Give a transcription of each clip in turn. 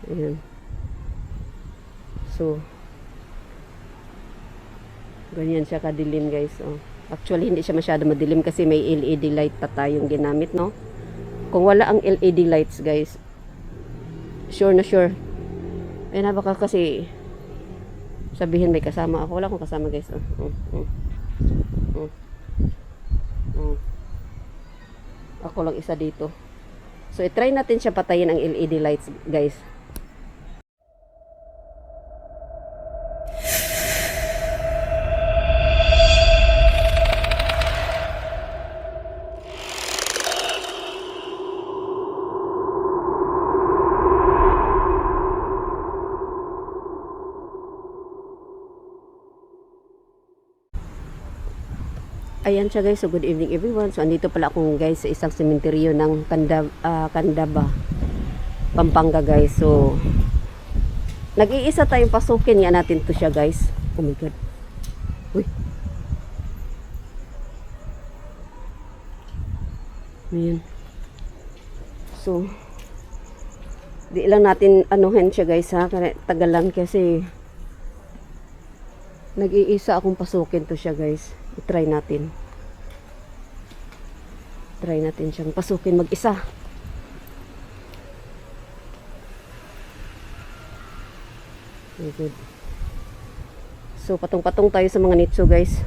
Ayan. So, ganyan siya kadilim guys. Oh. Actually, hindi siya masyado madilim kasi may LED light pa tayong ginamit, no? Kung wala ang LED lights guys, sure na sure. Ayun na baka kasi sabihin may kasama ako. Wala akong kasama guys. Oh. Ako lang isa dito. So, i-try natin siya patayin ang LED lights guys. Ayan siya guys, so good evening everyone. So andito pala akong guys sa isang sementeryo ng Candaba, Pampanga guys. So nag-iisa tayong pasukin nga natin to siya guys. Oh my god. Uy. Ayan. So di lang natin anuhin siya guys ha, tagalan kasi nag-iisa akong pasukin to siya guys. I-try natin. Try natin siyang pasukin mag-isa. Very good. So, patong-patong tayo sa mga nitso guys.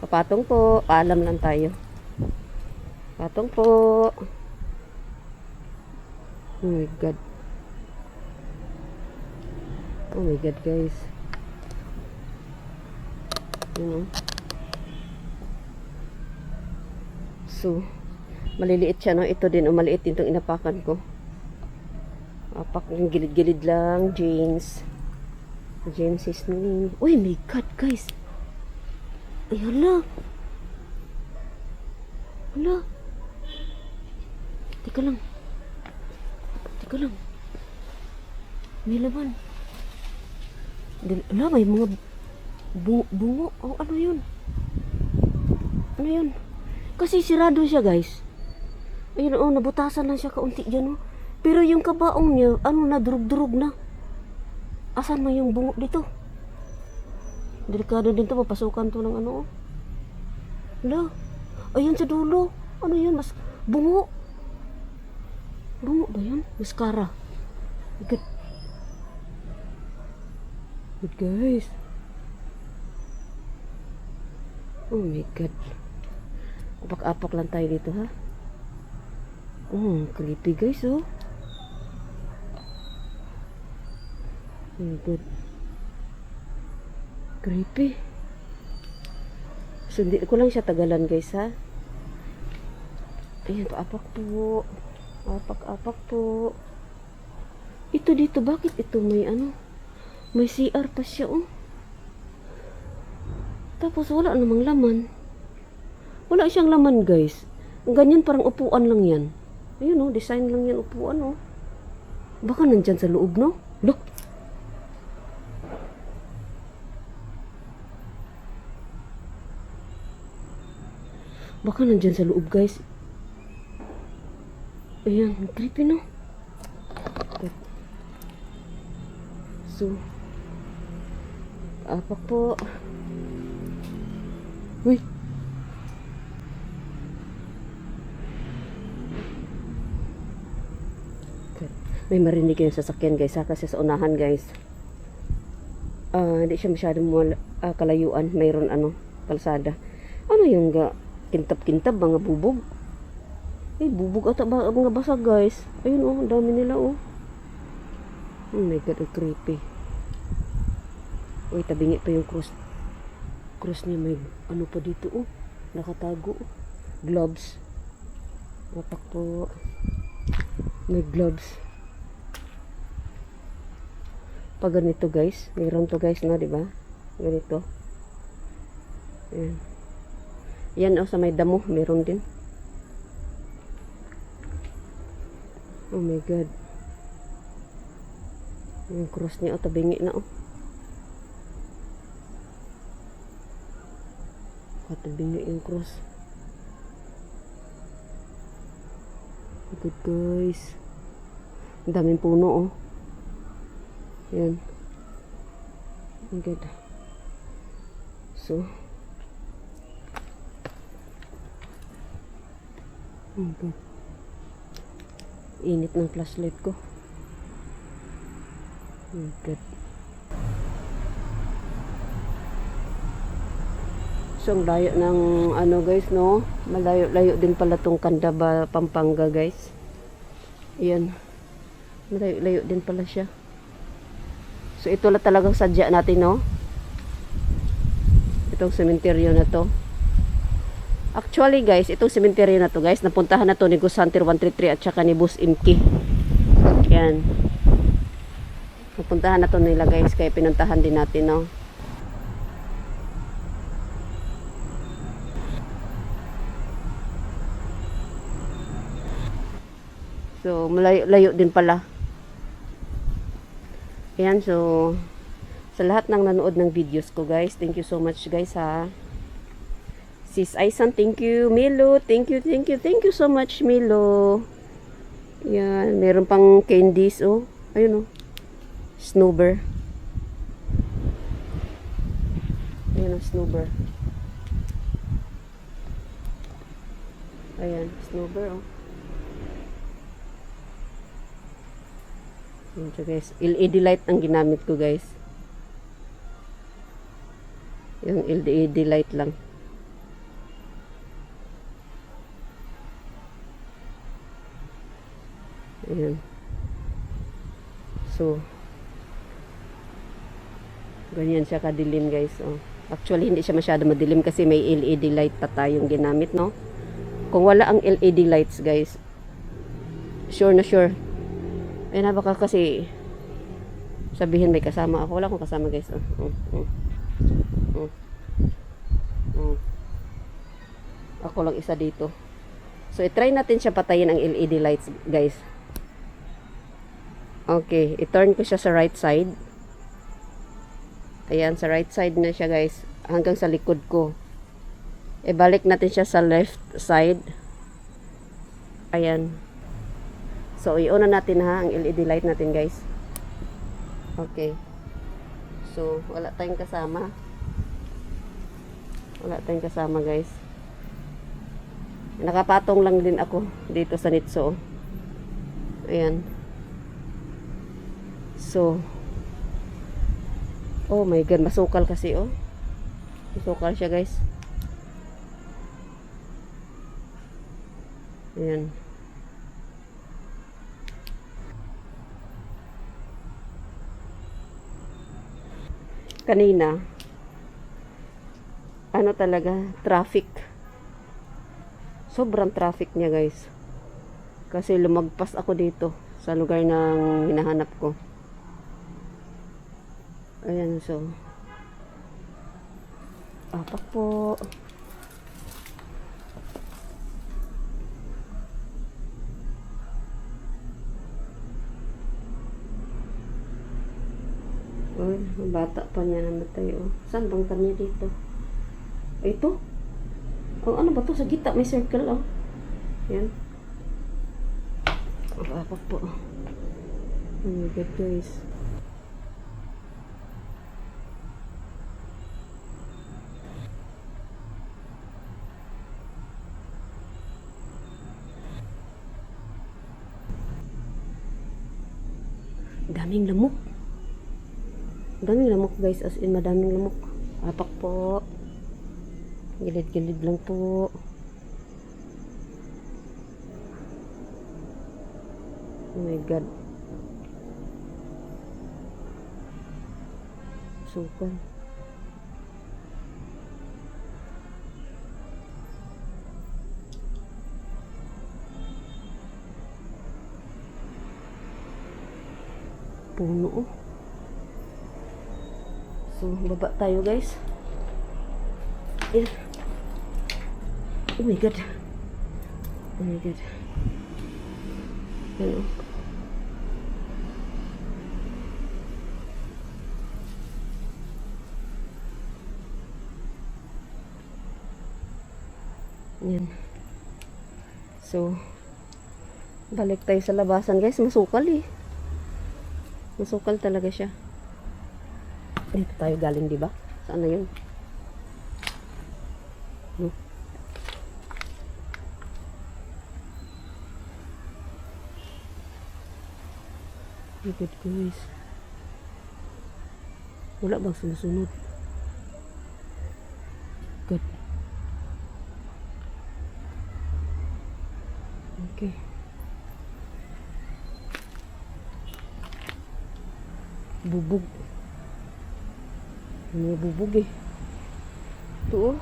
Papatong po. Paalam lang tayo. Patong po. Oh my god. Oh my god guys. You know. So, maliliit siya, no? Ito din, maliit din itong inapakan ko. Apak yung gilid-gilid lang, James. James is name. Uy, my God, guys. Ay, hala. Hala. Teka lang. Teka lang. May laman. Hala, may mga bungo. Oh, ano yun? Ano yun? Kasi sirado siya guys. Ayun oh, nabutasan lang siya kaunti dyan oh. Pero yung kabaong niya, ano na, durug-durug na. Asan na yung bungo dito? Delikado din to, mapasukan to ng ano oh. Hala, ayun sa dulo. Ano yun? Mas bungo. Bungo ba yun? Mascara. Good. Good guys. Oh my god. Apak-apak lang tayo dito ha. Oh, creepy guys oh. Oh my god. Creepy. So, hindi ko lang siya tagalan guys ha. Ayan, paapak po. Apak-apak po. Ito dito, bakit ito may ano? May CR pa siya oh. Tapos wala namang laman. Wala siyang laman guys. Ganyan parang upuan lang yan. Ayun oh, design lang yan upuan oh. Baka nandyan sa loob no? Look. Baka nandyan sa loob guys. Ayan, creepy no? So, apak po. Uy. May marinig yung sasakyan guys ha, kasi sa unahan guys hindi siya masyadong kalayuan, mayroon ano, kalsada. Ano yung kintab-kintab, mga bubog. Bubog ata ba, mga basag guys. Ayun oh, dami nila oh. Oh my god, oh, creepy. Uy, tabingi pa yung cross niya, may ano pa dito oh, nakatago oh. Gloves. Wapak po. May gloves. Pag ganito guys, mayroon to guys no, di ba? Ganito. Ayan. Yan oh, sa may damo, mayroon din. Oh my god. Yung cross niya oh, tabingi na oh. Katabingi yung cross. Good guys. Ang daming puno oh. Yan. Good. So, good. Init ng flashlight ko. Good. So, ang layo ng ano guys, no? Malayo-layo din pala tong Candaba, Pampanga guys. Ayan. Malayo-layo din pala siya. So, ito lang talagang sadya natin, no? Itong sementeryo na to. Actually, guys, itong sementeryo na to, guys, napuntahan na to ni Gus Hunter 133 at saka ni Boss Imki. Yan. Napuntahan na to nila, guys, kaya pinuntahan din natin, no? So, malayo-layo din pala. Ayan, so, sa lahat ng nanood ng videos ko, guys, thank you so much, guys, ha. Sis Aisan, thank you. Milo, thank you so much, Milo. Ayan, meron pang candies, oh. Ayun, oh. Snowber. Ayan, oh, snowber. Ayan, snowber, oh. So guys, LED light ang ginamit ko guys. Yung LED light lang. Ayan. So, ganyan siya kadilim guys. Oh. Actually, hindi siya masyado madilim kasi may LED light pa tayong ginamit, no? Kung wala ang LED lights guys, sure na sure. Ayun na, baka kasi sabihin may kasama ako. Wala akong kasama guys. Ako lang isa dito. So, i-try natin siya patayin ang LED lights guys. Okay, i-turn ko siya sa right side. Ayan, sa right side na siya guys. Hanggang sa likod ko. Ibalik natin siya sa left side. Ayan. So, i-on na natin ha, ang LED light natin guys. Okay. So, wala tayong kasama. Wala tayong kasama guys. Nakapatong lang din ako dito sa Nitso. Ayan. So, oh my God, masukal kasi oh. Masukal siya guys. Ayan. Kanina ano talaga, traffic, sobrang traffic niya guys, kasi lumagpas ako dito sa lugar ng hinahanap ko. Ayan, so apak po. Oh, bata pa niya namatay. Oh. Saan bang kanya dito? Ito? Oh, ano ba to? Sa gita may circle. Oh. Yan. Apa po. Oh my God, guys. Daming lamok. Daming lamok guys, as in madaming lamok. Apak po. Gilid-gilid lang po. Oh my God. Sukal. Puno oh. So, baba tayo guys. Yeah. Oh my God. Oh my God. Ano? Yan. So, balik tayo sa labasan guys. Masukal eh. Masukal talaga siya. Dito tayo galing, di ba? Saan na yun? No? Good guys. Wala bang sumusunod? Good. Okay. Bubog. May bubog eh. Ito oh.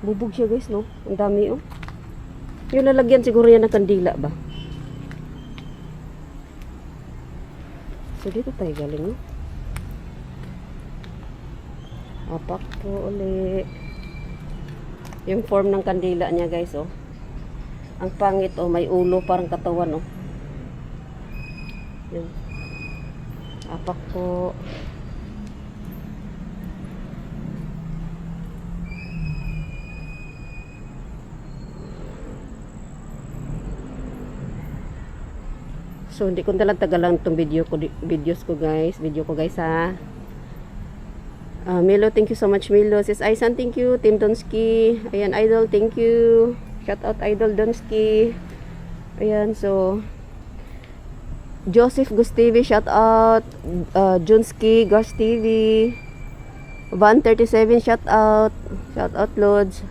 Bubog siya guys, no? Ang dami oh. Yung lalagyan siguro yan ng kandila ba? So dito tayo galing, no? Apak po ulit. Yung form ng kandila niya guys, oh. Ang pangit, oh. May ulo parang katawan, oh. Yan. Apak po. So hindi ko talang tagalan itong videos ko guys ha. Milo, thank you so much Milo. Sis Aisan, thank you. Team Donski, ayan Idol, thank you. Shout out Idol Donski. Ayan, so Joseph Gus TV, shout out. Junski Gus TV, 137, shout out Lods.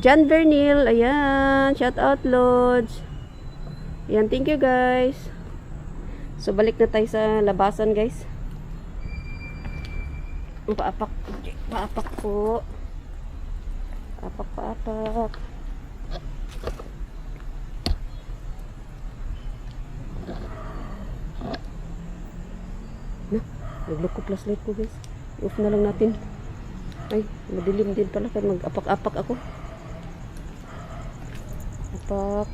John Vernil, ayan, shout out Lods. Ayan, thank you guys. So balik na tayo sa labasan guys. Paapak po. Paapak. Na, nag-look ko flashlight ko guys. I-off na lang natin. Ay, madilim din pala kaya mag-apak-apak ako. Apak.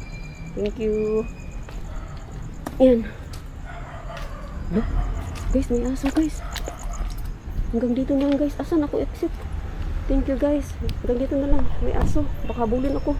Thank you. Ayan. No? Guys, may aso guys. Hanggang dito na lang guys. Asan ako exit? Thank you guys. Hanggang dito na lang. May aso. Baka bulin ako.